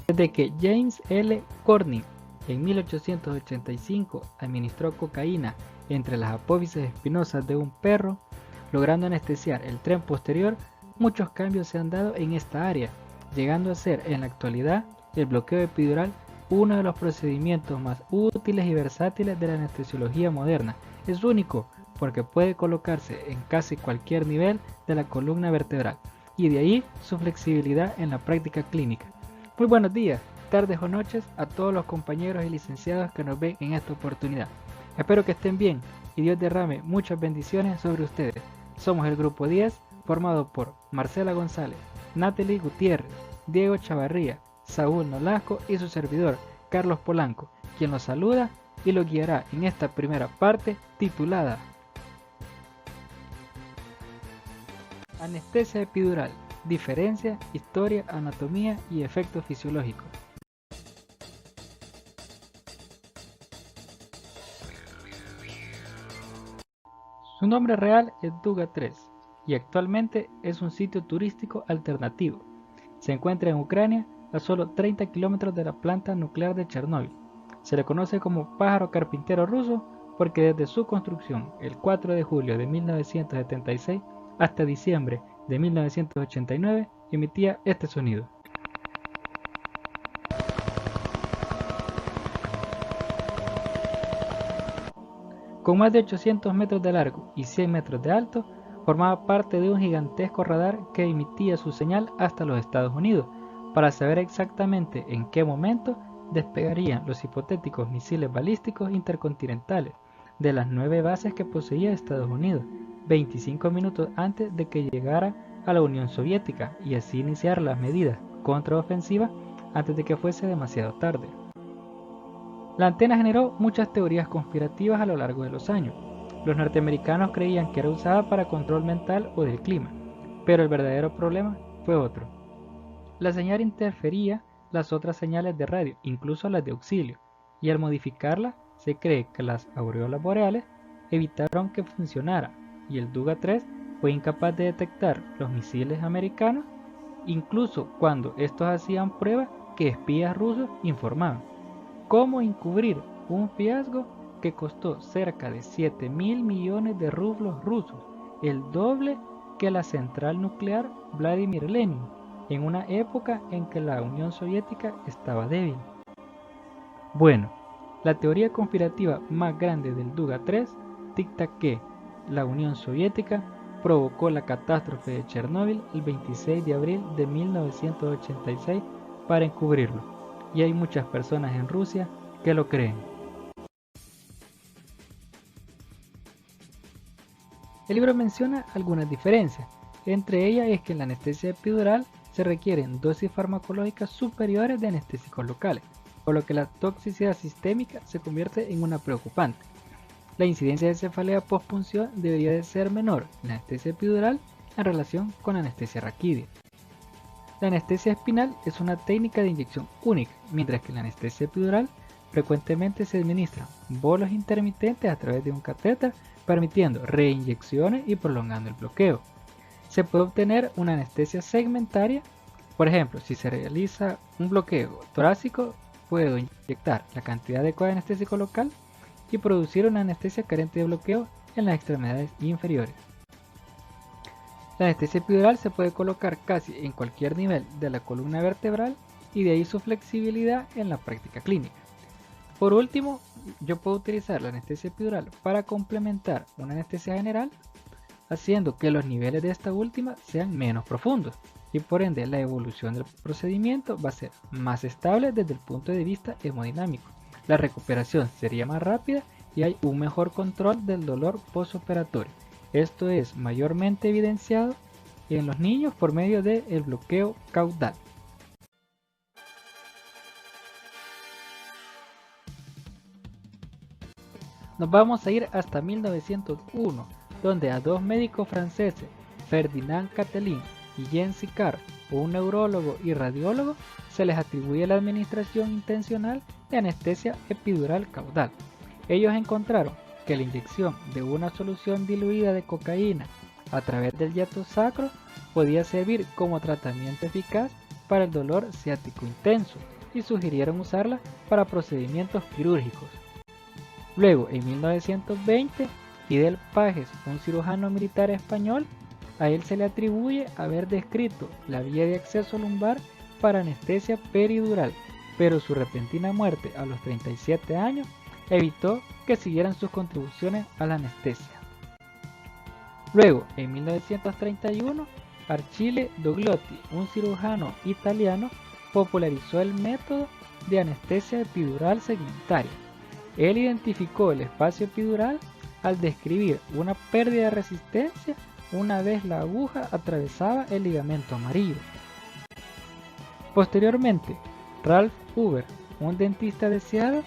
Desde que James L. Corning en 1885 administró cocaína entre las apófisis espinosas de un perro, logrando anestesiar el tren posterior, muchos cambios se han dado en esta área, llegando a ser en la actualidad el bloqueo epidural uno de los procedimientos más útiles y versátiles de la anestesiología moderna. Es único porque puede colocarse en casi cualquier nivel de la columna vertebral y de ahí su flexibilidad en la práctica clínica. Muy buenos días, tardes o noches a todos los compañeros y licenciados que nos ven en esta oportunidad. Espero que estén bien y Dios derrame muchas bendiciones sobre ustedes. Somos el Grupo 10, formado por Marcela González, Natalie Gutiérrez, Diego Chavarría, Saúl Nolasco y su servidor, Carlos Polanco, quien los saluda y los guiará en esta primera parte titulada Anestesia epidural, diferencia, historia, anatomía y efectos fisiológicos. Su nombre real es Duga 3 y actualmente es un sitio turístico alternativo. Se encuentra en Ucrania a solo 30 kilómetros de la planta nuclear de Chernóbil. Se le conoce como pájaro carpintero ruso porque desde su construcción el 4 de julio de 1976 hasta diciembre de 1989 emitía este sonido. Con más de 800 metros de largo y 100 metros de alto, formaba parte de un gigantesco radar que emitía su señal hasta los Estados Unidos, para saber exactamente en qué momento despegarían los hipotéticos misiles balísticos intercontinentales de las 9 bases que poseía Estados Unidos, 25 minutos antes de que llegara a la Unión Soviética y así iniciar las medidas contraofensivas antes de que fuese demasiado tarde. La antena generó muchas teorías conspirativas a lo largo de los años. Los norteamericanos creían que era usada para control mental o del clima, pero el verdadero problema fue otro. La señal interfería las otras señales de radio, incluso las de auxilio, y al modificarla se cree que las aureolas boreales evitaron que funcionara, y el Duga 3 fue incapaz de detectar los misiles americanos, incluso cuando estos hacían pruebas que espías rusos informaban. ¿Cómo encubrir un fiasco que costó cerca de 7.000 millones de rublos rusos, el doble que la central nuclear Vladimir Lenin, en una época en que la Unión Soviética estaba débil? Bueno, la teoría conspirativa más grande del Duga 3 dicta que la Unión Soviética provocó la catástrofe de Chernóbil el 26 de abril de 1986 para encubrirlo, y hay muchas personas en Rusia que lo creen. El libro menciona algunas diferencias, entre ellas es que en la anestesia epidural se requieren dosis farmacológicas superiores de anestésicos locales, por lo que la toxicidad sistémica se convierte en una preocupante. La incidencia de cefalea postpunción debería de ser menor en la anestesia epidural en relación con la anestesia raquídea. La anestesia espinal es una técnica de inyección única, mientras que en la anestesia epidural frecuentemente se administran bolos intermitentes a través de un catéter, permitiendo reinyecciones y prolongando el bloqueo. Se puede obtener una anestesia segmentaria, por ejemplo, si se realiza un bloqueo torácico, puedo inyectar la cantidad adecuada de anestésico local y producir una anestesia carente de bloqueo en las extremidades inferiores. La anestesia epidural se puede colocar casi en cualquier nivel de la columna vertebral y de ahí su flexibilidad en la práctica clínica. Por último, yo puedo utilizar la anestesia epidural para complementar una anestesia general, haciendo que los niveles de esta última sean menos profundos y por ende la evolución del procedimiento va a ser más estable desde el punto de vista hemodinámico. La recuperación sería más rápida y hay un mejor control del dolor postoperatorio. Esto es mayormente evidenciado en los niños por medio del bloqueo caudal. Nos vamos a ir hasta 1901, donde a dos médicos franceses, Ferdinand Catelin y Jean Sicard, un neurólogo y radiólogo, se les atribuye la administración intencional de anestesia epidural caudal. Ellos encontraron que la inyección de una solución diluida de cocaína a través del hiato sacro podía servir como tratamiento eficaz para el dolor ciático intenso, y sugirieron usarla para procedimientos quirúrgicos. Luego, en 1920, Fidel Pages, un cirujano militar español, a él se le atribuye haber descrito la vía de acceso lumbar para anestesia peridural, pero su repentina muerte a los 37 años evitó que siguieran sus contribuciones a la anestesia. Luego, en 1931, Achille Doglotti, un cirujano italiano, popularizó el método de anestesia epidural segmentaria. Él identificó el espacio epidural al describir una pérdida de resistencia una vez la aguja atravesaba el ligamento amarillo. Posteriormente, Ralph Huber, un dentista de Seattle,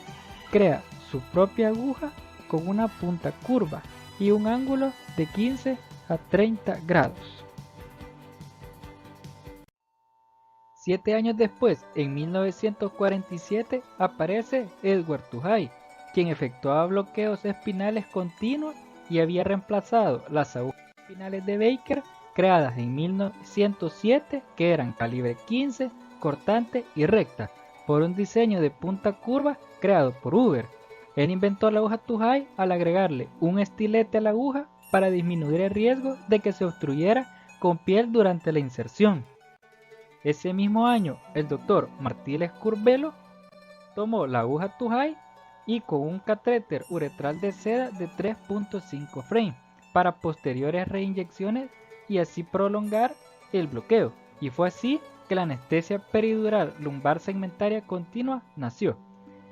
crea su propia aguja con una punta curva y un ángulo de 15 a 30 grados. 7 años después, en 1947, aparece Edward Tuhai, quien efectuaba bloqueos espinales continuos y había reemplazado las agujas espinales de Baker creadas en 1907, que eran calibre 15, cortante y recta, por un diseño de punta curva creado por Huber. Él inventó la aguja Tuhai al agregarle un estilete a la aguja para disminuir el riesgo de que se obstruyera con piel durante la inserción. Ese mismo año, el doctor Martínez Curbelo tomó la aguja Tuhai y con un catéter uretral de seda de 3.5 frame para posteriores reinyecciones y así prolongar el bloqueo. Y fue así que la anestesia peridural lumbar segmentaria continua nació.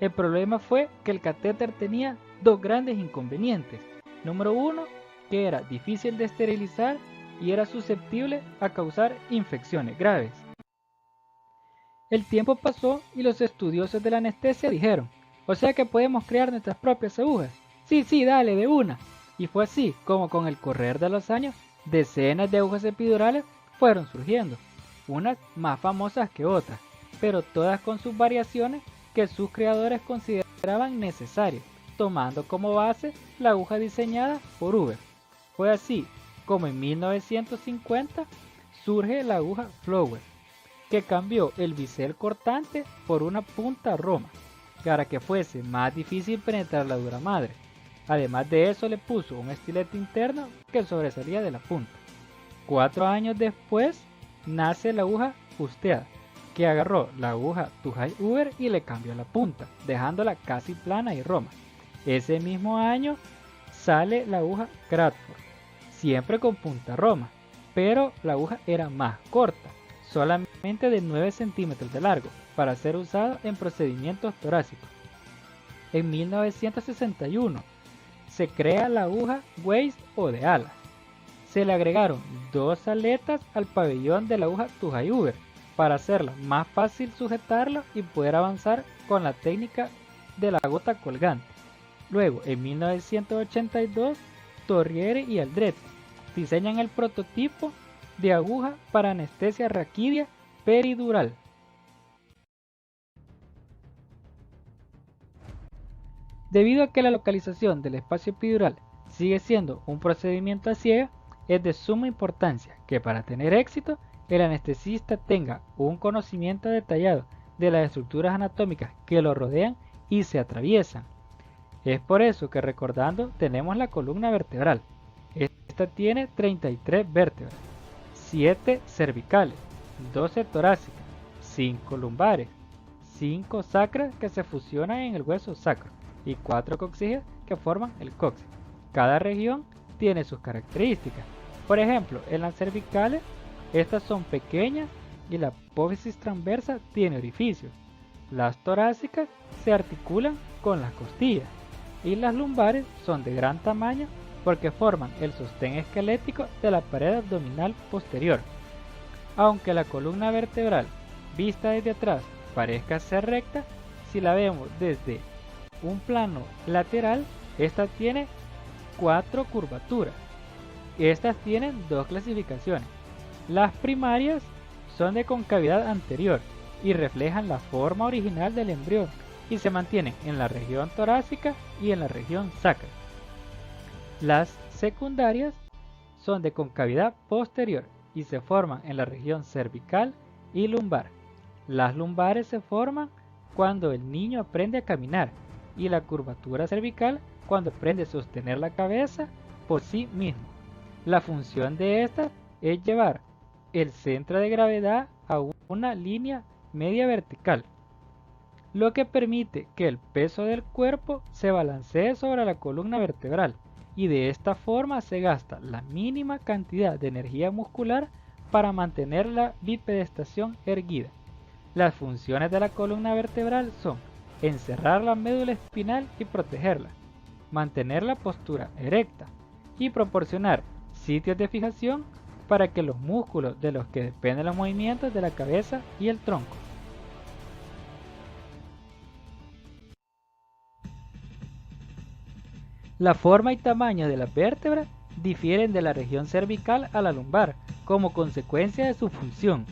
El problema fue que el catéter tenía dos grandes inconvenientes. Número uno, que era difícil de esterilizar y era susceptible a causar infecciones graves. El tiempo pasó y los estudiosos de la anestesia dijeron, o sea que podemos crear nuestras propias agujas. Sí, dale, de una. Y fue así como con el correr de los años, decenas de agujas epidurales fueron surgiendo, unas más famosas que otras, pero todas con sus variaciones que sus creadores consideraban necesarias, tomando como base la aguja diseñada por Huber. Fue así como en 1950 surge la aguja Flower, que cambió el bisel cortante por una punta roma, para que fuese más difícil penetrar la dura madre. Además de eso le puso un estilete interno que sobresalía de la punta. 4 años después nace la aguja fusteada, que agarró la aguja Tuhai Huber y le cambió la punta, dejándola casi plana y roma. Ese mismo año sale la aguja Crawford, siempre con punta roma, pero la aguja era más corta, solamente de 9 centímetros de largo, para ser usada en procedimientos torácicos. En 1961 se crea la aguja waist o de alas. Se le agregaron 2 aletas al pabellón de la aguja Tuhai Huber para hacerla más fácil sujetarla y poder avanzar con la técnica de la gota colgante. Luego, en 1982, Torriere y Aldrete diseñan el prototipo de aguja para anestesia raquídea peridural. Debido a que la localización del espacio epidural sigue siendo un procedimiento a ciegas, es de suma importancia que para tener éxito el anestesista tenga un conocimiento detallado de las estructuras anatómicas que lo rodean y se atraviesan. Es por eso que recordando tenemos la columna vertebral. Esta tiene 33 vértebras, 7 cervicales, 12 torácicas, 5 lumbares, 5 sacras que se fusionan en el hueso sacro y 4 coxígeas que forman el coxis. Cada región tiene sus características. Por ejemplo, en las cervicales, estas son pequeñas y la apófisis transversa tiene orificios. Las torácicas se articulan con las costillas y las lumbares son de gran tamaño porque forman el sostén esquelético de la pared abdominal posterior. Aunque la columna vertebral, vista desde atrás, parezca ser recta, si la vemos desde un plano lateral, esta tiene 4 curvaturas. Estas tienen 2 clasificaciones. Las primarias son de concavidad anterior y reflejan la forma original del embrión y se mantienen en la región torácica y en la región sacra. Las secundarias son de concavidad posterior y se forman en la región cervical y lumbar. Las lumbares se forman cuando el niño aprende a caminar y la curvatura cervical cuando aprende a sostener la cabeza por sí mismo. La función de esta es llevar el centro de gravedad a una línea media vertical, lo que permite que el peso del cuerpo se balancee sobre la columna vertebral y de esta forma se gasta la mínima cantidad de energía muscular para mantener la bipedestación erguida. Las funciones de la columna vertebral son encerrar la médula espinal y protegerla, mantener la postura erecta y proporcionar sitios de fijación para que los músculos de los que dependen los movimientos de la cabeza y el tronco. La forma y tamaño de las vértebras difieren de la región cervical a la lumbar como consecuencia de su función.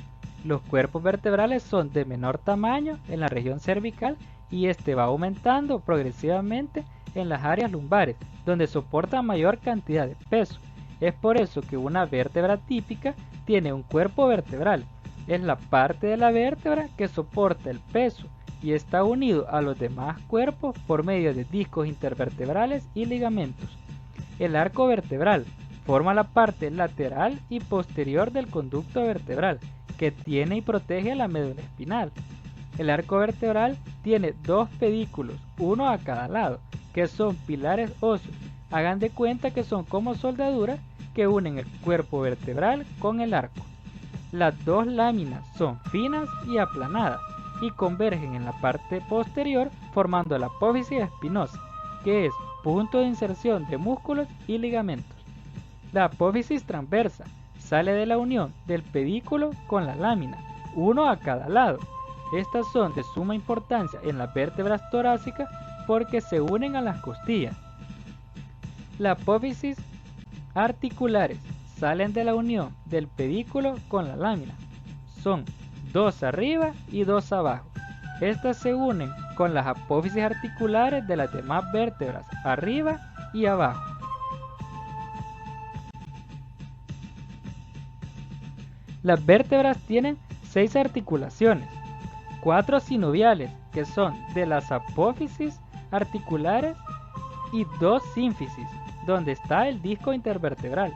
Los cuerpos vertebrales son de menor tamaño en la región cervical y este va aumentando progresivamente en las áreas lumbares, donde soporta mayor cantidad de peso. Es por eso que una vértebra típica tiene un cuerpo vertebral. Es la parte de la vértebra que soporta el peso y está unido a los demás cuerpos por medio de discos intervertebrales y ligamentos. El arco vertebral forma la parte lateral y posterior del conducto vertebral que tiene y protege la médula espinal. El arco vertebral tiene dos pedículos, uno a cada lado, que son pilares óseos. Hagan de cuenta que son como soldaduras que unen el cuerpo vertebral con el arco. Las dos láminas son finas y aplanadas y convergen en la parte posterior formando la apófisis espinosa, que es punto de inserción de músculos y ligamentos. La apófisis transversa sale de la unión del pedículo con la lámina, uno a cada lado. Estas son de suma importancia en las vértebras torácicas porque se unen a las costillas. La apófisis articulares salen de la unión del pedículo con la lámina. Son dos arriba y dos abajo. Estas se unen con las apófisis articulares de las demás vértebras arriba y abajo. Las vértebras tienen 6 articulaciones, 4 sinoviales que son de las apófisis articulares y 2 sínfisis donde está el disco intervertebral.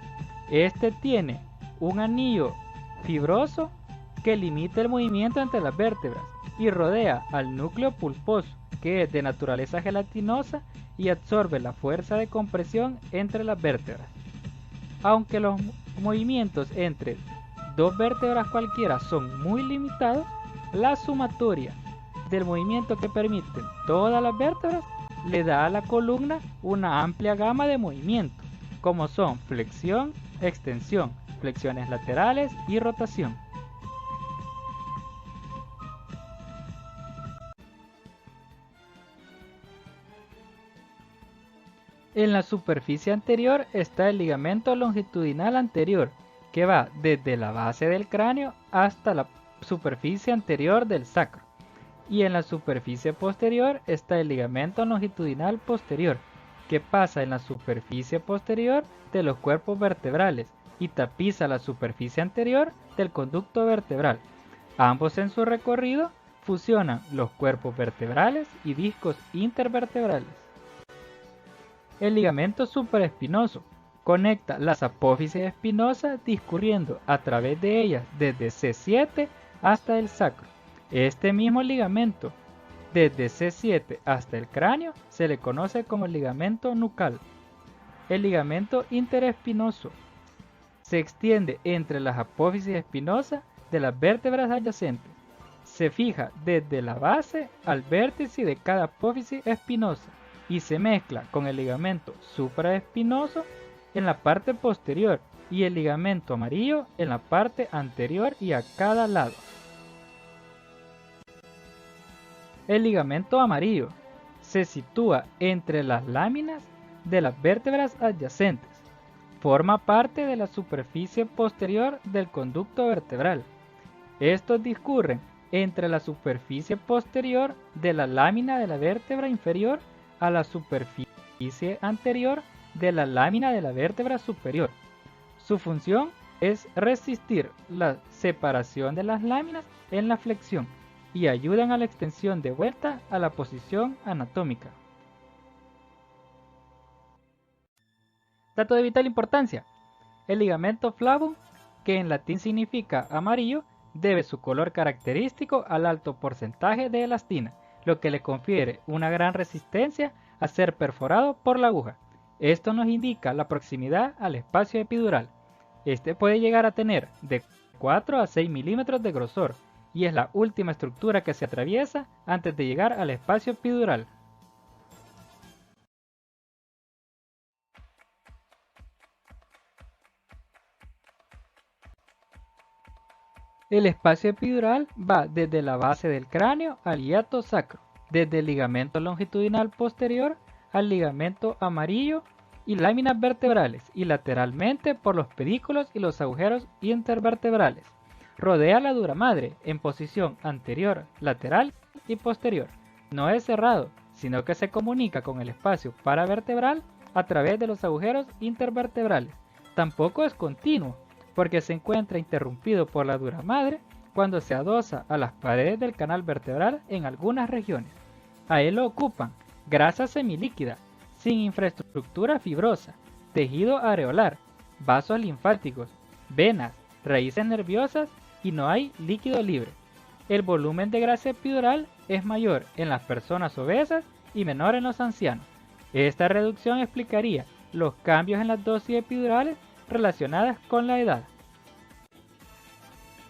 Este tiene un anillo fibroso que limita el movimiento entre las vértebras y rodea al núcleo pulposo, que es de naturaleza gelatinosa y absorbe la fuerza de compresión entre las vértebras. Aunque los movimientos entre dos vértebras cualquiera son muy limitados, la sumatoria del movimiento que permiten todas las vértebras le da a la columna una amplia gama de movimientos, como son flexión, extensión, flexiones laterales y rotación. En la superficie anterior está el ligamento longitudinal anterior, que va desde la base del cráneo hasta la superficie anterior del sacro. Y en la superficie posterior está el ligamento longitudinal posterior, que pasa en la superficie posterior de los cuerpos vertebrales y tapiza la superficie anterior del conducto vertebral. Ambos en su recorrido fusionan los cuerpos vertebrales y discos intervertebrales. El ligamento supraespinoso conecta las apófisis espinosas discurriendo a través de ellas desde C7 hasta el sacro. Este mismo ligamento, desde C7 hasta el cráneo, se le conoce como ligamento nucal. El ligamento interespinoso se extiende entre las apófisis espinosas de las vértebras adyacentes. Se fija desde la base al vértice de cada apófisis espinosa y se mezcla con el ligamento supraespinoso en la parte posterior y el ligamento amarillo en la parte anterior y a cada lado. El ligamento amarillo se sitúa entre las láminas de las vértebras adyacentes. Forma parte de la superficie posterior del conducto vertebral. Estos discurren entre la superficie posterior de la lámina de la vértebra inferior a la superficie anterior de la lámina de la vértebra superior. Su función es resistir la separación de las láminas en la flexión y ayudan a la extensión de vuelta a la posición anatómica. Dato de vital importancia: el ligamento flavum, que en latín significa amarillo, debe su color característico al alto porcentaje de elastina, lo que le confiere una gran resistencia a ser perforado por la aguja. Esto nos indica la proximidad al espacio epidural. Este puede llegar a tener de 4 a 6 milímetros de grosor y es la última estructura que se atraviesa antes de llegar al espacio epidural. El espacio epidural va desde la base del cráneo al hiato sacro, desde el ligamento longitudinal posterior al ligamento amarillo y láminas vertebrales, y lateralmente por los pedículos y los agujeros intervertebrales. Rodea la dura madre en posición anterior, lateral y posterior. No es cerrado, sino que se comunica con el espacio paravertebral a través de los agujeros intervertebrales. Tampoco es continuo, porque se encuentra interrumpido por la dura madre cuando se adosa a las paredes del canal vertebral en algunas regiones. A él lo ocupan grasa semilíquida, sin infraestructura fibrosa, tejido areolar, vasos linfáticos, venas, raíces nerviosas y no hay líquido libre. El volumen de grasa epidural es mayor en las personas obesas y menor en los ancianos. Esta reducción explicaría los cambios en las dosis epidurales relacionadas con la edad.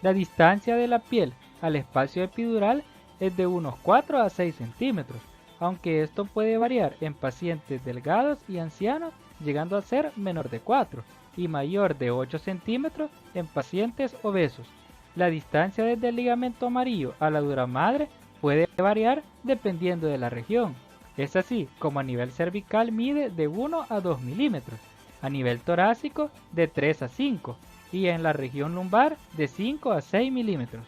La distancia de la piel al espacio epidural es de unos 4 a 6 centímetros, aunque esto puede variar en pacientes delgados y ancianos, llegando a ser menor de 4 y mayor de 8 centímetros en pacientes obesos. La distancia desde el ligamento amarillo a la dura madre puede variar dependiendo de la región. Es así como a nivel cervical mide de 1 a 2 milímetros, a nivel torácico de 3 a 5 y en la región lumbar de 5 a 6 milímetros.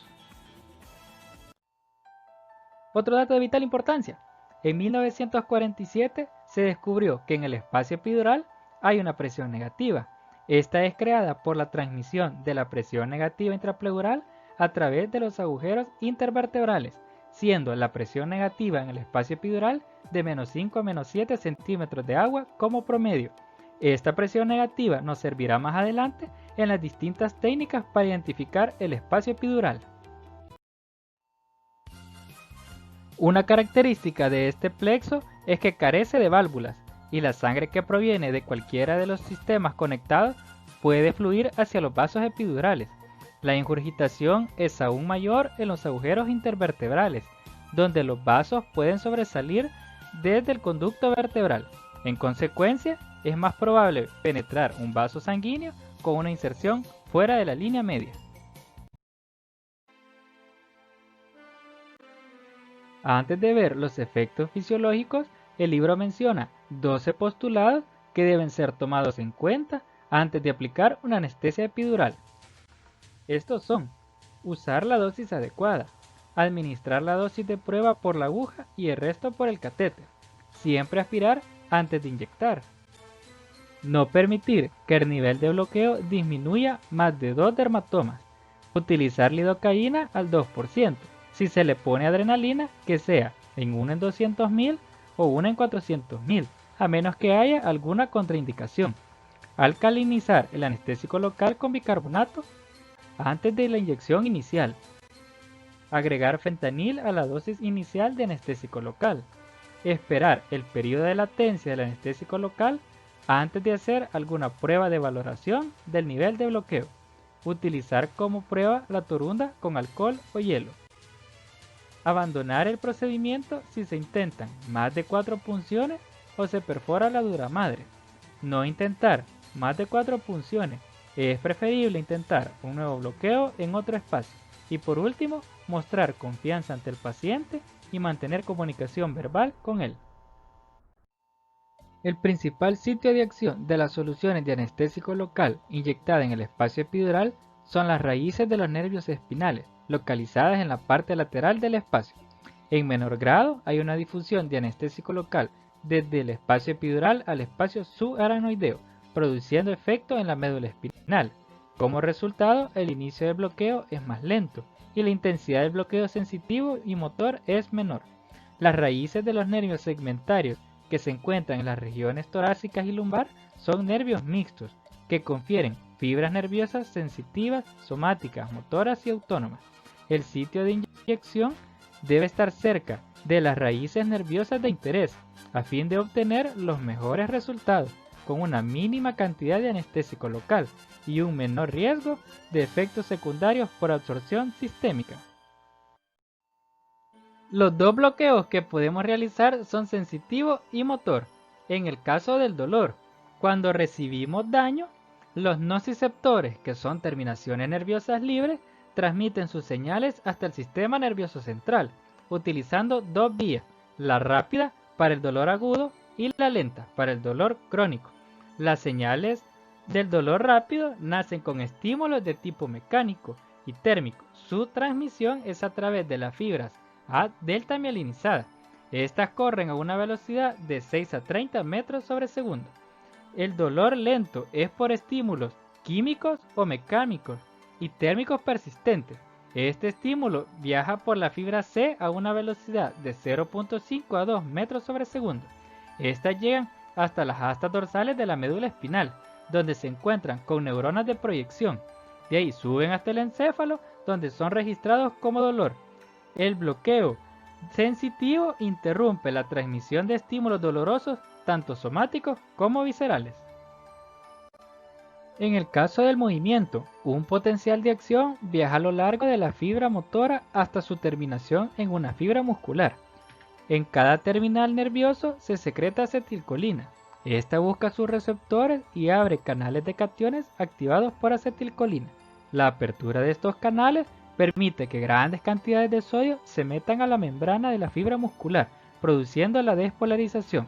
Otro dato de vital importancia: en 1947 se descubrió que en el espacio epidural hay una presión negativa. Esta es creada por la transmisión de la presión negativa intrapleural a través de los agujeros intervertebrales, siendo la presión negativa en el espacio epidural de menos 5 a menos 7 centímetros de agua como promedio. Esta presión negativa nos servirá más adelante en las distintas técnicas para identificar el espacio epidural. Una característica de este plexo es que carece de válvulas y la sangre que proviene de cualquiera de los sistemas conectados puede fluir hacia los vasos epidurales. La ingurgitación es aún mayor en los agujeros intervertebrales, donde los vasos pueden sobresalir desde el conducto vertebral. En consecuencia, es más probable penetrar un vaso sanguíneo con una inserción fuera de la línea media. Antes de ver los efectos fisiológicos, el libro menciona 12 postulados que deben ser tomados en cuenta antes de aplicar una anestesia epidural. Estos son: usar la dosis adecuada, administrar la dosis de prueba por la aguja y el resto por el catéter, siempre aspirar antes de inyectar, no permitir que el nivel de bloqueo disminuya más de 2 dermatomas, utilizar lidocaína al 2%, si se le pone adrenalina que sea en 1 en 200.000 o 1 en 400.000, a menos que haya alguna contraindicación, alcalinizar el anestésico local con bicarbonato antes de la inyección inicial, agregar fentanil a la dosis inicial de anestésico local, esperar el periodo de latencia del anestésico local antes de hacer alguna prueba de valoración del nivel de bloqueo, utilizar como prueba la torunda con alcohol o hielo, abandonar el procedimiento si se intentan más de 4 punciones o se perfora la dura madre, no intentar más de 4 punciones, es preferible intentar un nuevo bloqueo en otro espacio y por último mostrar confianza ante el paciente y mantener comunicación verbal con él. El principal sitio de acción de las soluciones de anestésico local inyectada en el espacio epidural son las raíces de los nervios espinales, localizadas en la parte lateral del espacio. En menor grado hay una difusión de anestésico local desde el espacio epidural al espacio subaracnoideo, produciendo efecto en la médula espinal. Como resultado, el inicio del bloqueo es más lento y la intensidad del bloqueo sensitivo y motor es menor. Las raíces de los nervios segmentarios que se encuentran en las regiones torácicas y lumbar son nervios mixtos, que confieren fibras nerviosas sensitivas, somáticas, motoras y autónomas. El sitio de inyección debe estar cerca de las raíces nerviosas de interés, a fin de obtener los mejores resultados, con una mínima cantidad de anestésico local y un menor riesgo de efectos secundarios por absorción sistémica. Los dos bloqueos que podemos realizar son sensitivo y motor. En el caso del dolor, cuando recibimos daño, los nociceptores, que son terminaciones nerviosas libres, transmiten sus señales hasta el sistema nervioso central, utilizando dos vías, la rápida para el dolor agudo y la lenta para el dolor crónico. Las señales del dolor rápido nacen con estímulos de tipo mecánico y térmico. Su transmisión es a través de las fibras A delta mielinizada. Estas corren a una velocidad de 6 a 30 metros sobre segundo. El dolor lento es por estímulos químicos o mecánicos y térmicos persistentes. Este estímulo viaja por la fibra C a una velocidad de 0.5 a 2 metros sobre segundo. Estas llegan hasta las astas dorsales de la médula espinal, donde se encuentran con neuronas de proyección. De ahí suben hasta el encéfalo, donde son registrados como dolor. El bloqueo sensitivo interrumpe la transmisión de estímulos dolorosos, tanto somáticos como viscerales. En el caso del movimiento, un potencial de acción viaja a lo largo de la fibra motora hasta su terminación en una fibra muscular. En cada terminal nervioso se secreta acetilcolina. Esta busca sus receptores y abre canales de cationes activados por acetilcolina. La apertura de estos canales permite que grandes cantidades de sodio se metan a la membrana de la fibra muscular, produciendo la despolarización.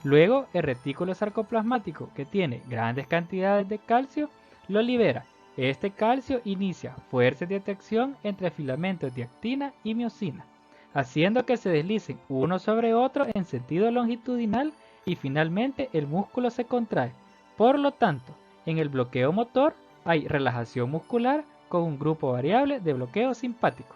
Luego, el retículo sarcoplasmático, que tiene grandes cantidades de calcio, lo libera. Este calcio inicia fuerzas de atracción entre filamentos de actina y miosina, haciendo que se deslicen uno sobre otro en sentido longitudinal y finalmente el músculo se contrae. Por lo tanto, en el bloqueo motor hay relajación muscular con un grupo variable de bloqueo simpático.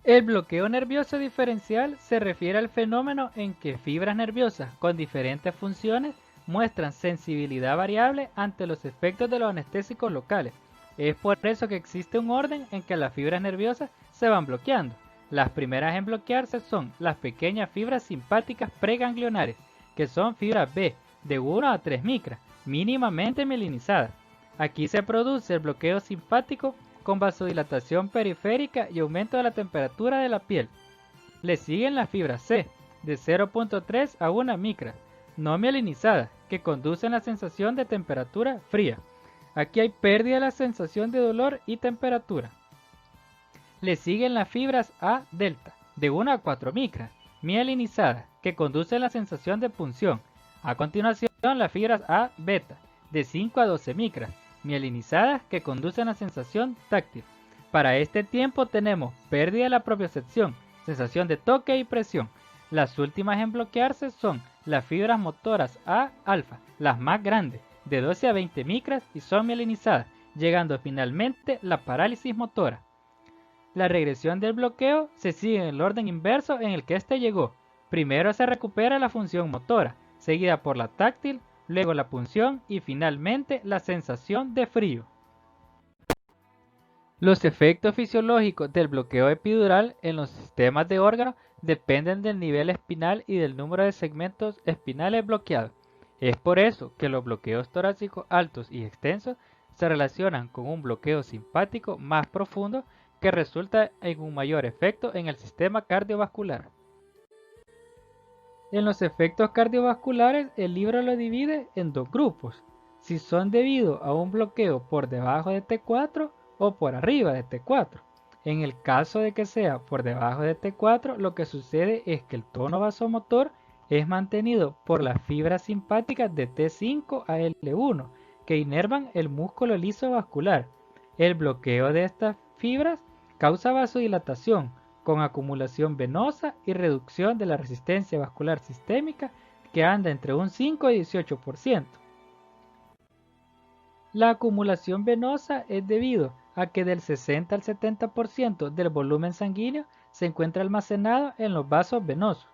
El bloqueo nervioso diferencial se refiere al fenómeno en que fibras nerviosas con diferentes funciones muestran sensibilidad variable ante los efectos de los anestésicos locales. Es por eso que existe un orden en que las fibras nerviosas se van bloqueando. Las primeras en bloquearse son las pequeñas fibras simpáticas preganglionares, que son fibras B, de 1 a 3 micras, mínimamente mielinizadas. Aquí se produce el bloqueo simpático con vasodilatación periférica y aumento de la temperatura de la piel. Le siguen las fibras C, de 0.3 a 1 micra, no mielinizadas, que conducen la sensación de temperatura fría. Aquí hay pérdida de la sensación de dolor y temperatura. Le siguen las fibras A delta, de 1 a 4 micras, mielinizadas, que conducen la sensación de punción. A continuación, las fibras A beta, de 5 a 12 micras, mielinizadas, que conducen a sensación táctil. Para este tiempo tenemos pérdida de la propiocepción, sensación de toque y presión. Las últimas en bloquearse son las fibras motoras A alfa, las más grandes, de 12 a 20 micras y son mielinizadas, llegando finalmente la parálisis motora. La regresión del bloqueo se sigue en el orden inverso en el que éste llegó. Primero se recupera la función motora, seguida por la táctil, luego la punción y finalmente la sensación de frío. Los efectos fisiológicos del bloqueo epidural en los sistemas de órganos dependen del nivel espinal y del número de segmentos espinales bloqueados. Es por eso que los bloqueos torácicos altos y extensos se relacionan con un bloqueo simpático más profundo que resulta en un mayor efecto en el sistema cardiovascular. En los efectos cardiovasculares, el libro lo divide en dos grupos, si son debido a un bloqueo por debajo de T4 o por arriba de T4. En el caso de que sea por debajo de T4, lo que sucede es que el tono vasomotor es mantenido por las fibras simpáticas de T5 a L1, que inervan el músculo liso vascular. El bloqueo de estas fibras causa vasodilatación, con acumulación venosa y reducción de la resistencia vascular sistémica que anda entre un 5 y 18%. La acumulación venosa es debido a que del 60 al 70% del volumen sanguíneo se encuentra almacenado en los vasos venosos.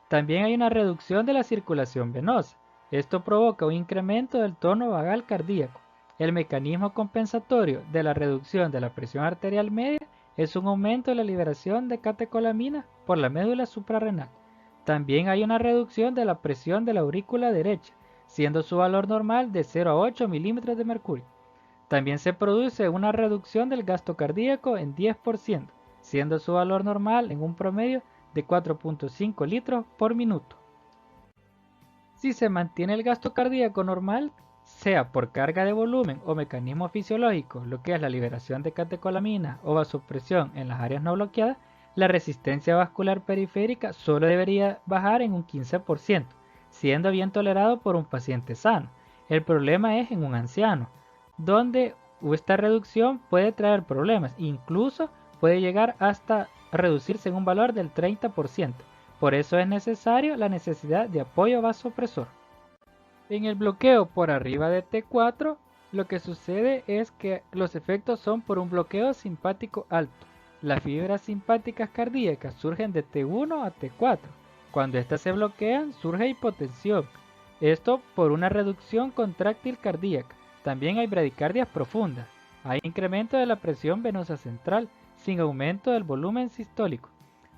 También hay una reducción de la circulación venosa. Esto provoca un incremento del tono vagal cardíaco. El mecanismo compensatorio de la reducción de la presión arterial media es un aumento de la liberación de catecolamina por la médula suprarrenal. También hay una reducción de la presión de la aurícula derecha, siendo su valor normal de 0 a 8 milímetros de mercurio. También se produce una reducción del gasto cardíaco en 10%, siendo su valor normal en un promedio de 4.5 litros por minuto. Si se mantiene el gasto cardíaco normal, sea por carga de volumen o mecanismo fisiológico, lo que es la liberación de catecolamina o vasopresión en las áreas no bloqueadas, la resistencia vascular periférica solo debería bajar en un 15%, siendo bien tolerado por un paciente sano. El problema es en un anciano, donde esta reducción puede traer problemas, incluso puede llegar hasta reducirse en un valor del 30%. Por eso es necesario la necesidad de apoyo vasopresor. En el bloqueo por arriba de T4, lo que sucede es que los efectos son por un bloqueo simpático alto. Las fibras simpáticas cardíacas surgen de T1 a T4. Cuando estas se bloquean, surge hipotensión. Esto por una reducción contráctil cardíaca. También hay bradicardias profundas. Hay incremento de la presión venosa central, sin aumento del volumen sistólico.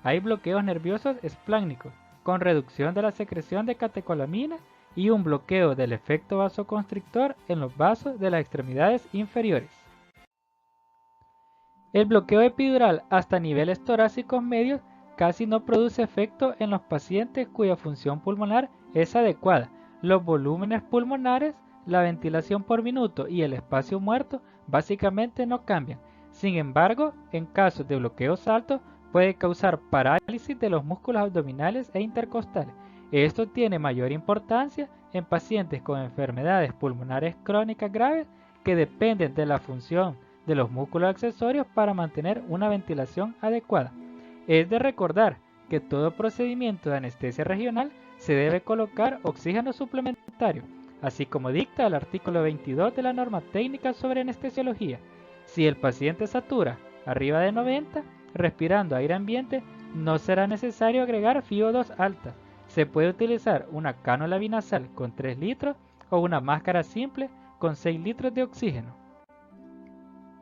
Hay bloqueos nerviosos espláncnicos, con reducción de la secreción de catecolamina y un bloqueo del efecto vasoconstrictor en los vasos de las extremidades inferiores. El bloqueo epidural hasta niveles torácicos medios casi no produce efecto en los pacientes cuya función pulmonar es adecuada. Los volúmenes pulmonares, la ventilación por minuto y el espacio muerto básicamente no cambian. Sin embargo, en casos de bloqueos altos puede causar parálisis de los músculos abdominales e intercostales. Esto tiene mayor importancia en pacientes con enfermedades pulmonares crónicas graves que dependen de la función de los músculos accesorios para mantener una ventilación adecuada. Es de recordar que todo procedimiento de anestesia regional se debe colocar oxígeno suplementario, así como dicta el artículo 22 de la norma técnica sobre anestesiología. Si el paciente satura arriba de 90, respirando aire ambiente, no será necesario agregar FiO2 altas. Se puede utilizar una cánula binasal con 3 litros o una máscara simple con 6 litros de oxígeno.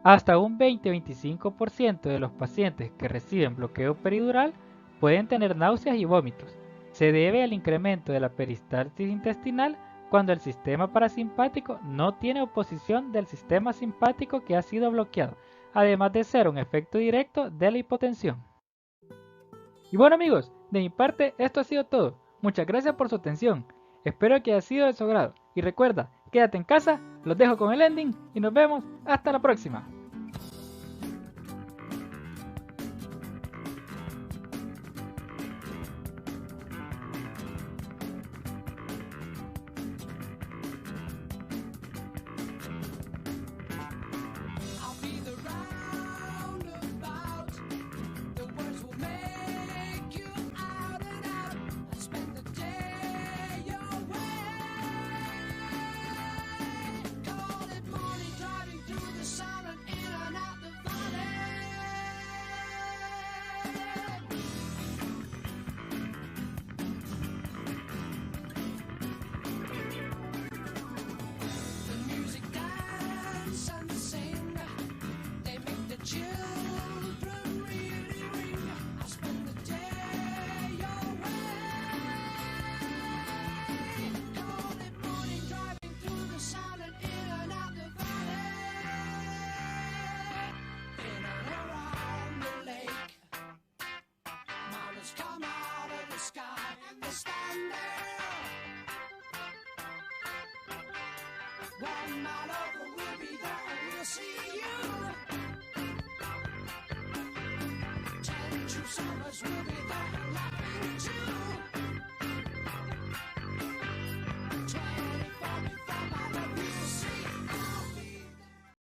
Hasta un 20-25% de los pacientes que reciben bloqueo peridural pueden tener náuseas y vómitos. Se debe al incremento de la peristalsis intestinal cuando el sistema parasimpático no tiene oposición del sistema simpático que ha sido bloqueado, además de ser un efecto directo de la hipotensión. Y bueno amigos, de mi parte esto ha sido todo. Muchas gracias por su atención. Espero que haya sido de su agrado. Y recuerda, quédate en casa, los dejo con el ending y nos vemos hasta la próxima. One mile over, we'll be there and we'll see you. 10 true summers, we'll be there.